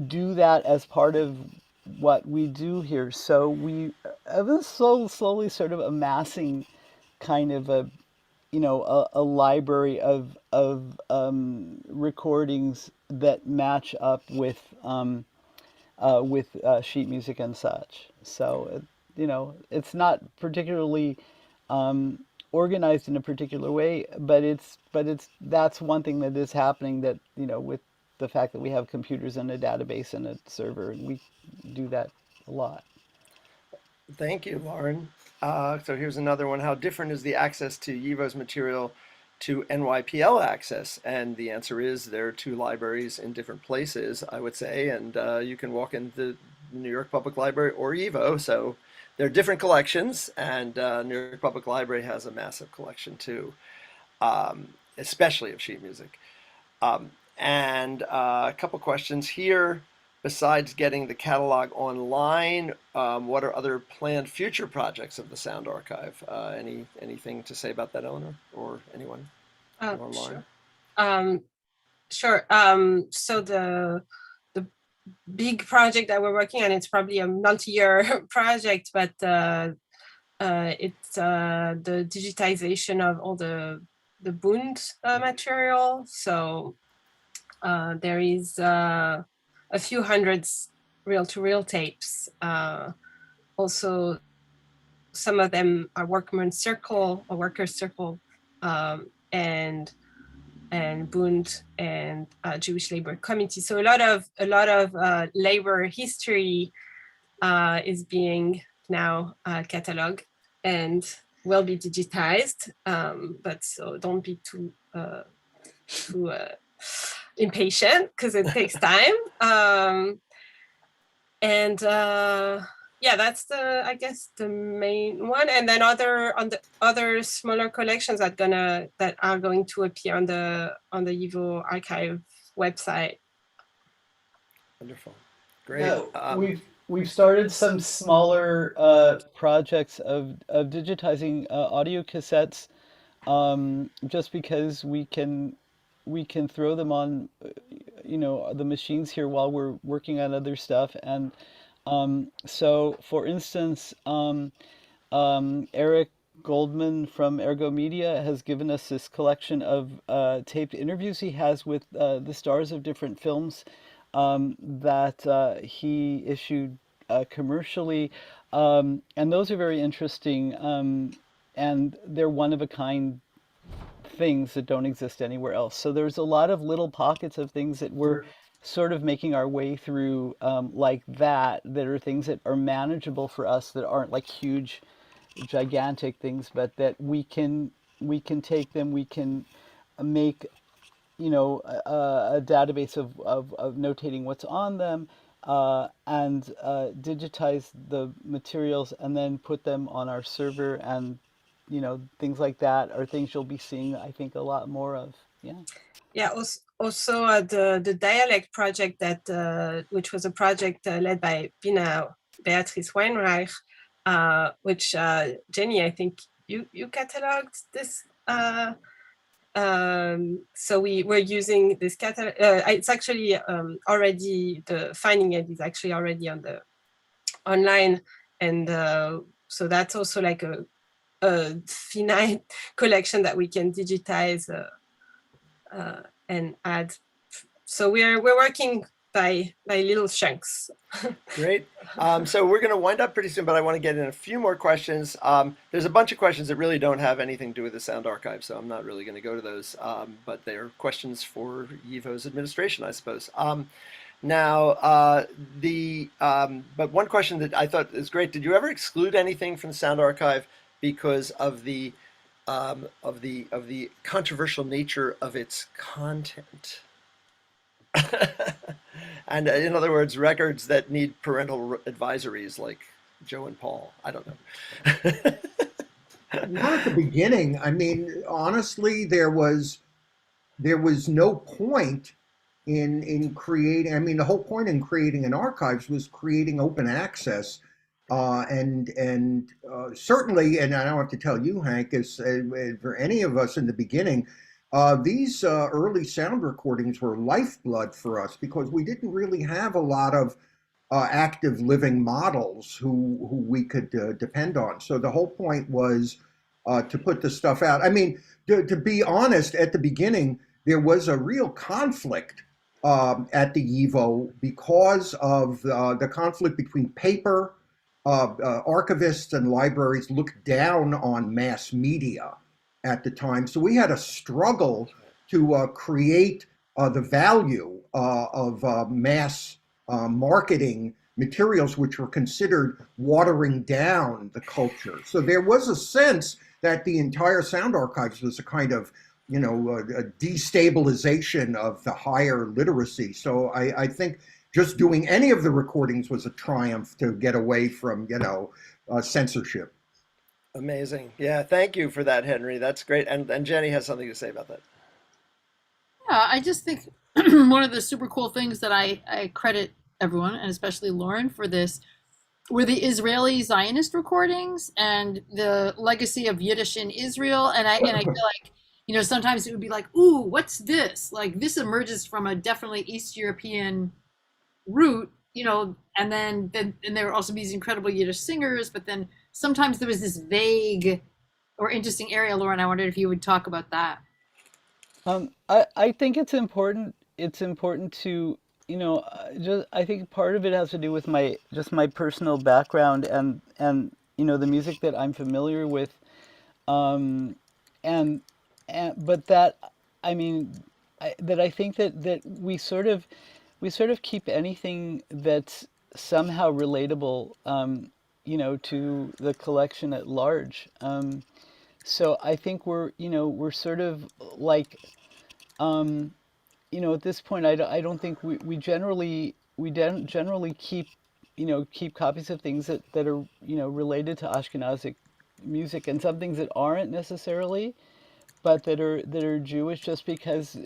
do that as part of what we do here. So we have been slowly sort of amassing kind of a library of recordings that match up with sheet music and such. So it's not particularly organized in a particular way, but that's one thing that is happening, that with the fact that we have computers and a database and a server, and we do that a lot. Thank you, Lauren. So here's another one. How different is the access to YIVO's material to NYPL access? And the answer is there are two libraries in different places, I would say, and you can walk into the New York Public Library or YIVO. So they're different collections, and New York Public Library has a massive collection too, especially of sheet music. And a couple questions here. Besides getting the catalog online, what are other planned future projects of the Sound Archive? Anything to say about that, Eleanor, or anyone? Sure. Sure. So the big project that we're working on, it's probably a multi-year project, but it's the digitization of all the Bund material. So there is a few hundreds reel-to-reel tapes. Also, some of them are workers' circle, and Bund and Jewish Labor Committee. So a lot of labor history is being now cataloged and will be digitized. But so don't be too impatient, because it takes time. Yeah, that's I guess the main one. And then other smaller collections that are going to appear on the YIVO archive website. Wonderful, great. Yeah, we've started some smaller projects of digitizing audio cassettes, just because we can throw them on, the machines here while we're working on other stuff. And so, for instance, Eric Goldman from Ergo Media has given us this collection of taped interviews he has with the stars of different films that he issued commercially, and those are very interesting, and they're one-of-a-kind things that don't exist anywhere else. So there's a lot of little pockets of things that we're sort of making our way through, like that are things that are manageable for us, that aren't like huge, gigantic things, but that we can take them, we can make, a database of notating what's on them, and digitize the materials and then put them on our server. And things like that are things you'll be seeing, I think, a lot more of. Yeah, also the dialect project, that which was a project led by Beatrice Weinreich, which Jenny, I think you cataloged this. So we're using this catalog. It's actually already, the finding it is actually already on the online, and so that's also like a finite collection that we can digitize and add. So we're working by little chunks. Great. So we're going to wind up pretty soon, but I want to get in a few more questions. There's a bunch of questions that really don't have anything to do with the Sound Archive, so I'm not really going to go to those, but they're questions for YIVO's administration, I suppose. But one question that I thought is great: did you ever exclude anything from the Sound Archive because of the controversial nature of its content? And in other words, records that need parental advisories, like Joe and Paul. I don't know. Not at the beginning. I mean, honestly, there was no point in creating. I mean, the whole point in creating an archives was creating open access, and certainly, and I don't have to tell you, Hank, as for any of us in the beginning, these early sound recordings were lifeblood for us, because we didn't really have a lot of active living models who we could depend on. So the whole point was to put the stuff out. I mean, to be honest, at the beginning, there was a real conflict at the YIVO because of the conflict between paper. Archivists and libraries looked down on mass media at the time. So we had a struggle to create the value mass marketing materials which were considered watering down the culture. So there was a sense that the entire sound archives was a kind of, a destabilization of the higher literacy. So I think just doing any of the recordings was a triumph to get away from, censorship. Amazing. Yeah, thank you for that, Henry. That's great. And Jenny has something to say about that. Yeah, I just think one of the super cool things that I credit everyone, and especially Lauren, for this were the Israeli Zionist recordings and the legacy of Yiddish in Israel. And I feel like, sometimes it would be like, ooh, what's this? Like this emerges from a definitely East European root, and then and there were also these incredible Yiddish singers, but then sometimes there was this vague or interesting area. Lauren, I wondered if you would talk about that. I think it's important. It's important to, just I think part of it has to do with my personal background and the music that I'm familiar with, and but that I mean that I think that we sort of keep anything that's somehow relatable, to the collection at large. So I think we're sort of like, at this point, I don't think we generally keep copies of things that are related to Ashkenazic music, and some things that aren't necessarily, but that are Jewish, just because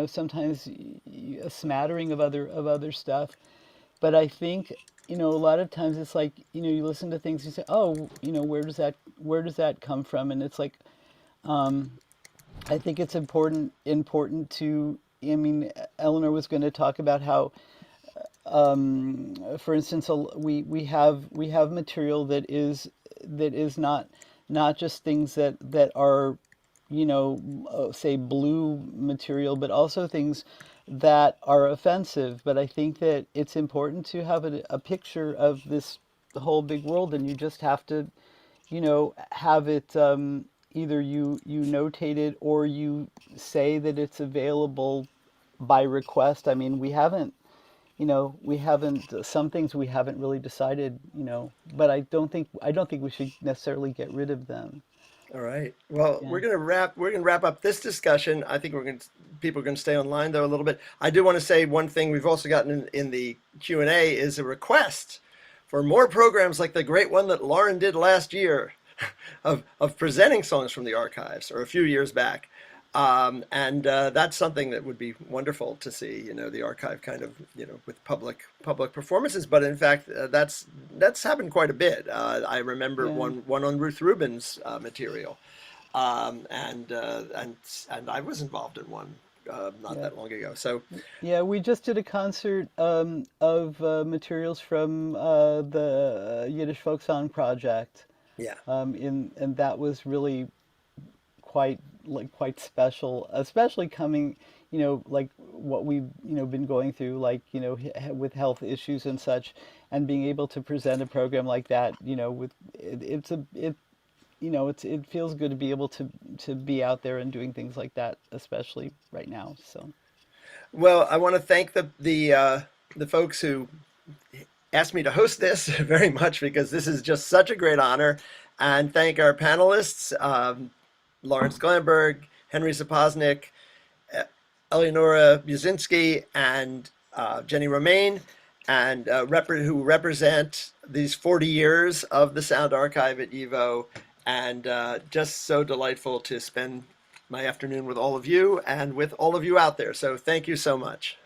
sometimes a smattering of other stuff. But I think a lot of times it's like you listen to things, you say, oh, where does that come from? And it's like, I think it's important to. I mean, Eleanor was going to talk about how, for instance, we have material that is not just things that are, say blue material, but also things that are offensive. But I think that it's important to have a picture of this whole big world, and you just have to, have it, either you notate it or you say that it's available by request. I mean, some things we haven't really decided, but I don't think we should necessarily get rid of them. All right. Well, Yeah. we're gonna wrap up this discussion. I think people are gonna stay online though a little bit. I do want to say one thing we've also gotten in the Q&A is a request for more programs like the great one that Lauren did last year of presenting songs from the archives, or a few years back. And that's something that would be wonderful to see, the archive kind of, with public performances. But in fact, that's happened quite a bit. I remember Yeah. one on Ruth Rubin's material, and I was involved in one not Yeah. that long ago. So Yeah, we just did a concert, of materials from the Yiddish Folk Song Project, yeah, and that was really quite special, especially coming, like what we've been going through, like with health issues and such, and being able to present a program like that, with it feels good to be able to be out there and doing things like that, especially right now. So well, I want to thank the folks who asked me to host this very much, because this is just such a great honor, and thank our panelists, Lawrence Glenberg, Henry Zapoznik, Eleonora Buzinski, and Jenny Romaine, and who represent these 40 years of the Sound Archive at YIVO, and just so delightful to spend my afternoon with all of you and with all of you out there. So thank you so much.